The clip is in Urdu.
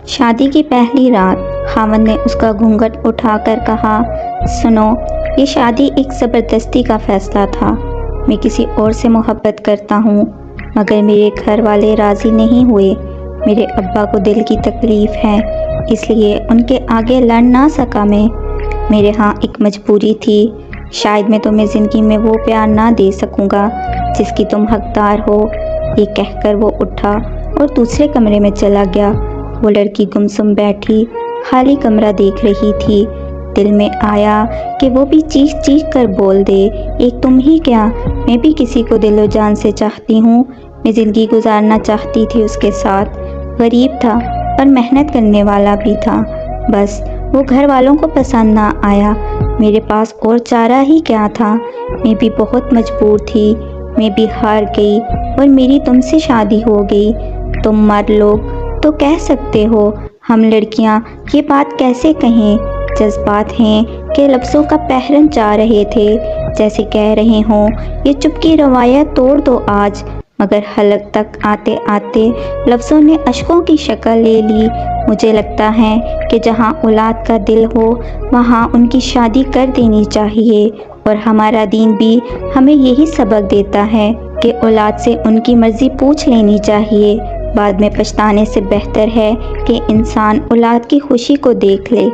شادی کی پہلی رات خاوند نے اس کا گھونگھٹ اٹھا کر کہا، سنو، یہ شادی ایک زبردستی کا فیصلہ تھا۔ میں کسی اور سے محبت کرتا ہوں، مگر میرے گھر والے راضی نہیں ہوئے۔ میرے ابا کو دل کی تکلیف ہے، اس لیے ان کے آگے لڑ نہ سکا میں۔ میرے ہاں ایک مجبوری تھی، شاید میں تمہیں زندگی میں وہ پیار نہ دے سکوں گا جس کی تم حقدار ہو۔ یہ کہہ کر وہ اٹھا اور دوسرے کمرے میں چلا گیا۔ وہ لڑکی گمسم بیٹھی خالی کمرہ دیکھ رہی تھی۔ دل میں آیا کہ وہ بھی چیخ چیخ کر بول دے، ایک تم ہی کیا، میں بھی کسی کو دل و جان سے چاہتی ہوں۔ میں زندگی گزارنا چاہتی تھی اس کے ساتھ۔ غریب تھا پر محنت کرنے والا بھی تھا، بس وہ گھر والوں کو پسند نہ آیا۔ میرے پاس اور چارہ ہی کیا تھا، میں بھی بہت مجبور تھی۔ میں بھی ہار گئی اور میری تم سے شادی ہو گئی۔ تم مرد لوگ تو کہہ سکتے ہو، ہم لڑکیاں یہ بات کیسے کہیں؟ جذبات ہیں کہ لفظوں کا پہرن چاہ رہے تھے، جیسے کہہ رہے ہوں یہ چپ کی روایت توڑ دو آج۔ مگر حلق تک آتے آتے لفظوں نے اشکوں کی شکل لے لی۔ مجھے لگتا ہے کہ جہاں اولاد کا دل ہو وہاں ان کی شادی کر دینی چاہیے، اور ہمارا دین بھی ہمیں یہی سبق دیتا ہے کہ اولاد سے ان کی مرضی پوچھ لینی چاہیے۔ بعد میں پچھتانے سے بہتر ہے کہ انسان اولاد کی خوشی کو دیکھ لے۔